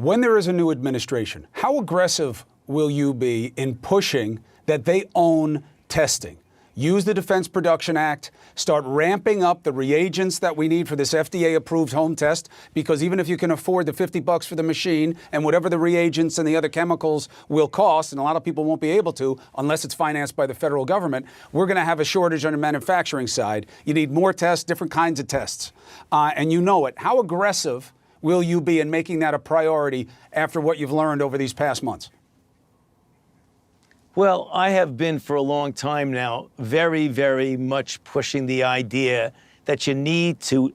When there is a new administration, how aggressive will you be in pushing that they own testing? Use the Defense Production Act, start ramping up the reagents that we need for this FDA-approved home test, because even if you can afford the $50 for the machine and whatever the reagents and the other chemicals will cost, and a lot of people won't be able to unless it's financed by the federal government, we're going to have a shortage on the manufacturing side. You need more tests, different kinds of tests, and you know it. How aggressive will you be in making that a priority after what you've learned over these past months? Well, I have been for a long time now very, very much pushing the idea that you need to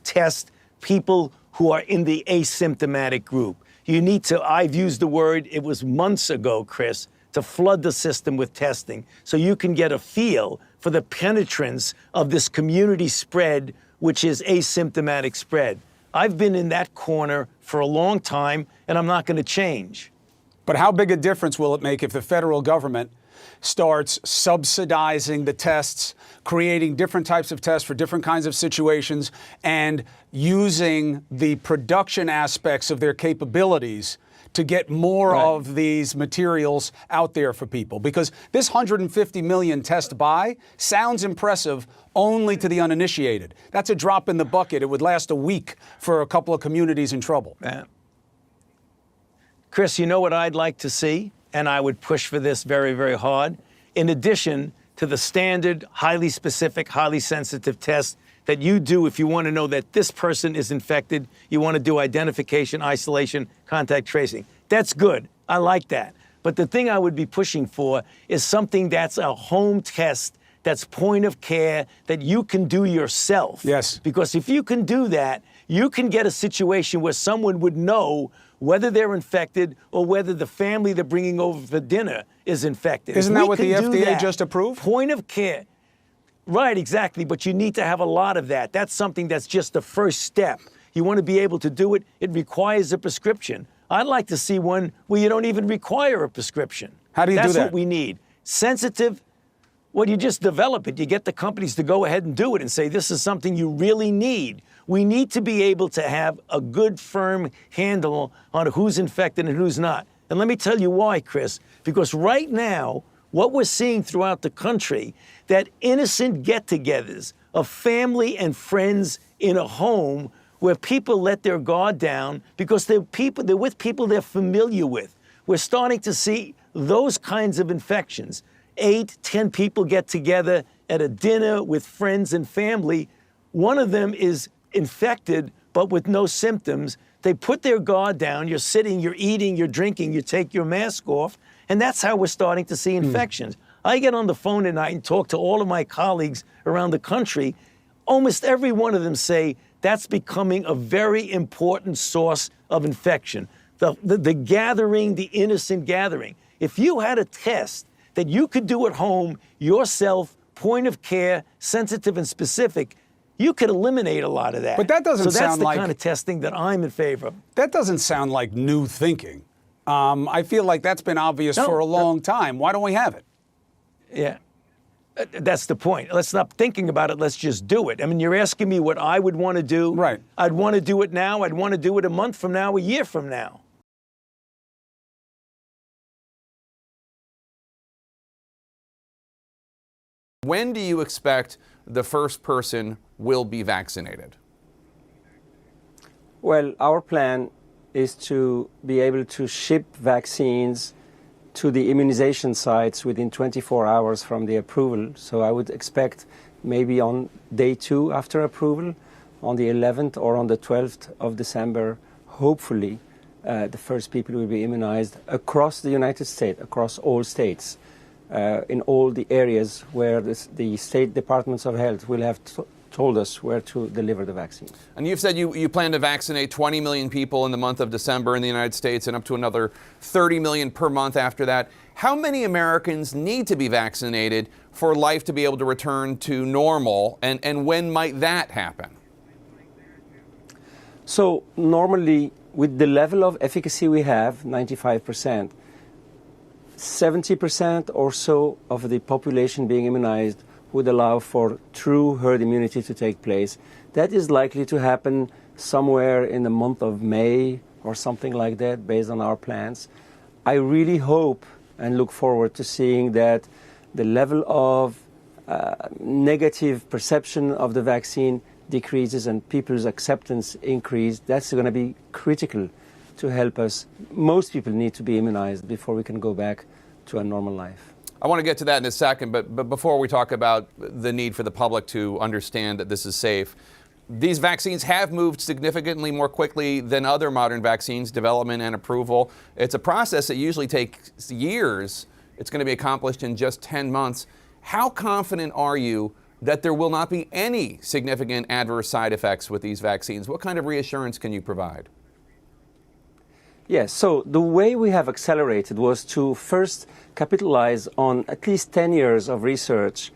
test people who are in the asymptomatic group. You need to, I've used the word, it was months ago, Chris, to flood the system with testing so you can get a feel for the penetrance of this community spread, which is asymptomatic spread. I've been in that corner for a long time, and I'm not going to change. But how big a difference will it make if the federal government starts subsidizing the tests, creating different types of tests for different kinds of situations, and using the production aspects of their capabilities to get more of these materials out there for people? Because this 150 million test buy sounds impressive only to the uninitiated. That's a drop in the bucket. It would last a week for a couple of communities in trouble. Chris, you know what I'd like to see, and I would push for this very, very hard, in addition to the standard, highly specific, highly sensitive test that you do if you want to know that this person is infected, you want to do identification, isolation, contact tracing. That's good. I like that. But the thing I would be pushing for is something that's a home test, that's point of care, that you can do yourself. Yes. Because if you can do that, you can get a situation where someone would know whether they're infected or whether the family they're bringing over for dinner is infected. Isn't that what the FDA just approved? Point of care. Right, exactly. But you need to have a lot of that. That's something that's just the first step. You want to be able to do it, it requires a prescription. I'd like to see one where you don't even require a prescription. How do you do that? That's what we need. Sensitive. Well, you just develop it. You get the companies to go ahead and do it and say, this is something you really need. We need to be able to have a good, firm handle on who's infected and who's not. And let me tell you why, Chris. Because right now, what we're seeing throughout the country, that innocent get-togethers of family and friends in a home where people let their guard down because they're with people they're familiar with. We're starting to see those kinds of infections. 8, 10 people get together at a dinner with friends and family. One of them is infected, but with no symptoms. They put their guard down. You're sitting, you're eating, you're drinking, you take your mask off. And that's how we're starting to see infections. I get on the phone tonight and talk to all of my colleagues around the country. Almost every one of them say that's becoming a very important source of infection. The gathering, the innocent gathering. If you had a test that you could do at home yourself, point of care, sensitive and specific, you could eliminate a lot of that. But that doesn't sound like... So that's the kind of testing that I'm in favor of. That doesn't sound like new thinking. I feel like that's been obvious for a long time. Why don't we have it? Yeah. That's the point. Let's stop thinking about it. Let's just do it. I mean, you're asking me what I would want to do. Right. I'd want to do it now. I'd want to do it a month from now, a year from now. When do you expect the first person will be vaccinated? Well, our plan is to be able to ship vaccines to the immunization sites within 24 hours from the approval. So I would expect maybe on day 2 after approval, on the 11th or on the 12th of December, hopefully the first people will be immunized across the United States, across all states, in all the areas where the state departments of health will have told us where to deliver the vaccine. And you've said you plan to vaccinate 20 million people in the month of December in the United States and up to another 30 million per month after that. How many Americans need to be vaccinated for life to be able to return to normal, and when might that happen? So normally, with the level of efficacy we have, 95%, 70% or so of the population being immunized would allow for true herd immunity to take place. That is likely to happen somewhere in the month of May or something like that based on our plans. I really hope and look forward to seeing that the level of negative perception of the vaccine decreases and people's acceptance increase. That's going to be critical to help us. Most people need to be immunized before we can go back to a normal life. I want to get to that in a second, but before we talk about the need for the public to understand that this is safe, these vaccines have moved significantly more quickly than other modern vaccines, development and approval. It's a process that usually takes years. It's going to be accomplished in just 10 months. How confident are you that there will not be any significant adverse side effects with these vaccines? What kind of reassurance can you provide? Yes, so the way we have accelerated was to first capitalize on at least 10 years of research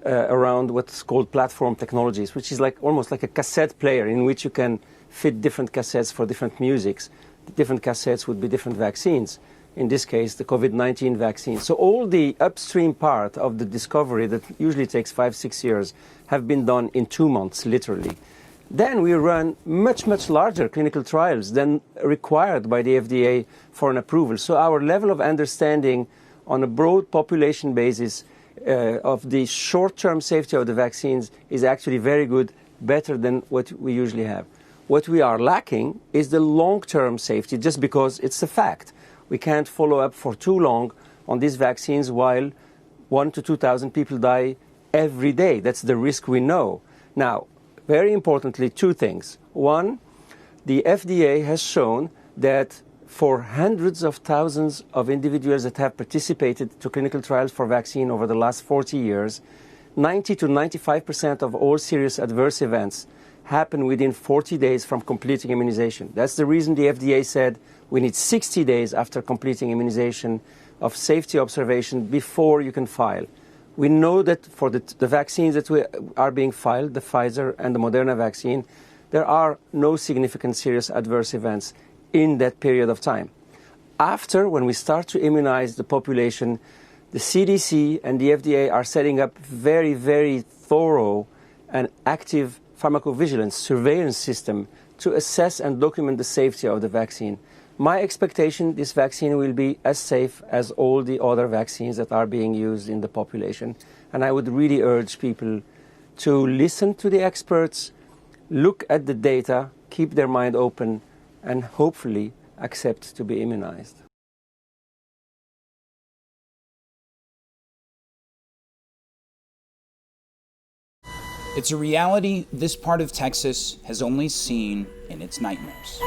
around what's called platform technologies, which is almost like a cassette player in which you can fit different cassettes for different musics. The different cassettes would be different vaccines. In this case, the COVID-19 vaccine. So all the upstream part of the discovery that usually takes 5-6 years have been done in 2 months, literally. Then we run much, much larger clinical trials than required by the FDA for an approval. So our level of understanding on a broad population basis of the short-term safety of the vaccines is actually very good, better than what we usually have. What we are lacking is the long-term safety, just because it's a fact. We can't follow up for too long on these vaccines while 1,000 to 2,000 people die every day. That's the risk we know. Now, very importantly, 2 things. One, the FDA has shown that for hundreds of thousands of individuals that have participated to clinical trials for vaccine over the last 40 years, 90 to 95% of all serious adverse events happen within 40 days from completing immunization. That's the reason the FDA said we need 60 days after completing immunization of safety observation before you can file. We know that for the vaccines that are being filed, the Pfizer and the Moderna vaccine, there are no significant serious adverse events in that period of time. After, when we start to immunize the population, the CDC and the FDA are setting up very, very thorough and active pharmacovigilance surveillance system to assess and document the safety of the vaccine. My expectation, this vaccine will be as safe as all the other vaccines that are being used in the population. And I would really urge people to listen to the experts, look at the data, keep their mind open, and hopefully accept to be immunized. It's a reality this part of Texas has only seen in its nightmares.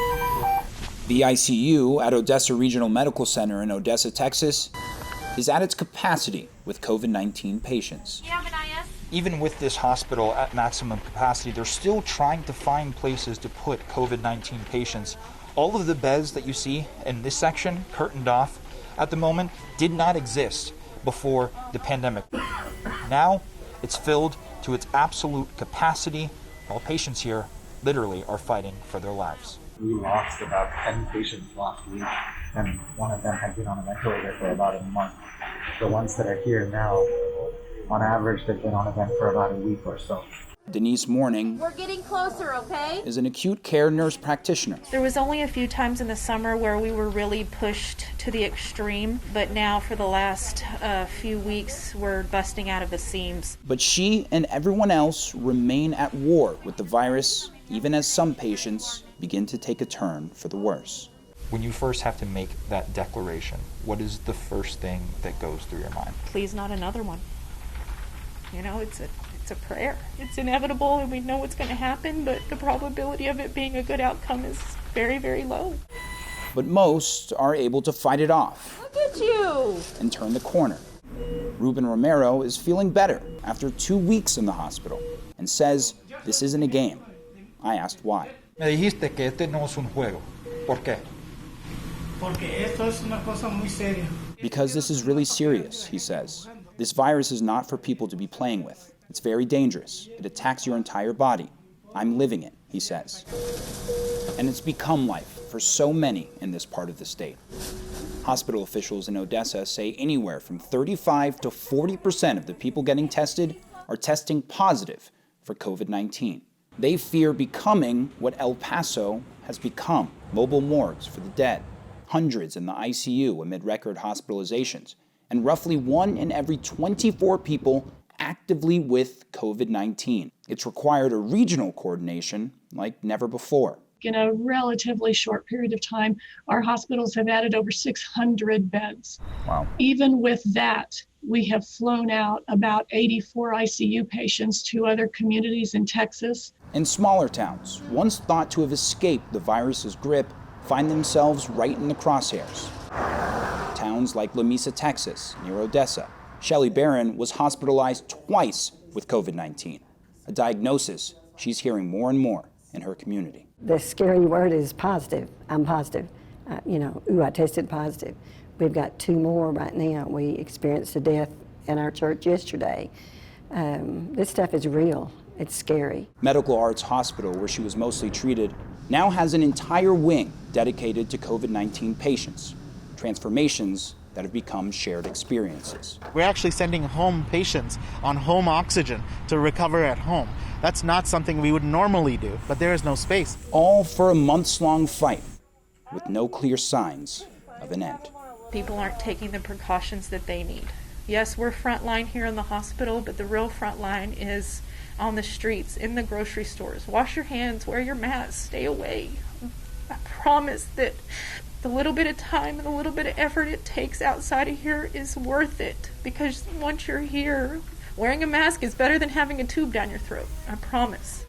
The ICU at Odessa Regional Medical Center in Odessa, Texas, is at its capacity with COVID-19 patients. Even with this hospital at maximum capacity, they're still trying to find places to put COVID-19 patients. All of the beds that you see in this section, curtained off at the moment, did not exist before the pandemic. Now, it's filled to its absolute capacity, while patients here literally are fighting for their lives. We lost about 10 patients last week, and one of them had been on a ventilator for about a month. The ones that are here now, on average, they've been on a vent for about a week or so. Denise Morning We're getting closer, okay? is an acute care nurse practitioner. There was only a few times in the summer where we were really pushed to the extreme, but now for the last few weeks, we're busting out of the seams. But she and everyone else remain at war with the virus, even as some patients begin to take a turn for the worse. When you first have to make that declaration, what is the first thing that goes through your mind? Please, not another one. You know, it's a prayer. It's inevitable and we know what's going to happen, but the probability of it being a good outcome is very, very low. But most are able to fight it off. Look at you! And turn the corner. Ruben Romero is feeling better after 2 weeks in the hospital and says this isn't a game. I asked why. Me dijiste que este no es un juego. ¿Por qué? Porque esto es una cosa muy seria. Because this is really serious, he says. This virus is not for people to be playing with. It's very dangerous. It attacks your entire body. I'm living it, he says. And it's become life for so many in this part of the state. Hospital officials in Odessa say anywhere from 35 to 40% of the people getting tested are testing positive for COVID-19. They fear becoming what El Paso has become. mobile morgues for the dead, hundreds in the ICU amid record hospitalizations, and roughly 1 in every 24 people actively with COVID-19. It's required a regional coordination like never before. In a relatively short period of time, our hospitals have added over 600 beds. Wow. Even with that, we have flown out about 84 ICU patients to other communities in Texas. In smaller towns, once thought to have escaped the virus's grip, find themselves right in the crosshairs. Towns like La Mesa, Texas, near Odessa. Shelley Barron was hospitalized twice with COVID-19, a diagnosis she's hearing more and more in her community. The scary word is positive. I'm positive. I tested positive. We've got 2 more right now. We experienced a death in our church yesterday. This stuff is real. It's scary. Medical Arts Hospital, where she was mostly treated, now has an entire wing dedicated to COVID-19 patients, transformations that have become shared experiences. We're actually sending home patients on home oxygen to recover at home. That's not something we would normally do, but there is no space. All for a months-long fight with no clear signs of an end. People aren't taking the precautions that they need. Yes, we're frontline here in the hospital, but the real frontline is on the streets, in the grocery stores. Wash your hands, wear your mask, stay away. I promise that the little bit of time and the little bit of effort it takes outside of here is worth it, because once you're here, wearing a mask is better than having a tube down your throat. I promise.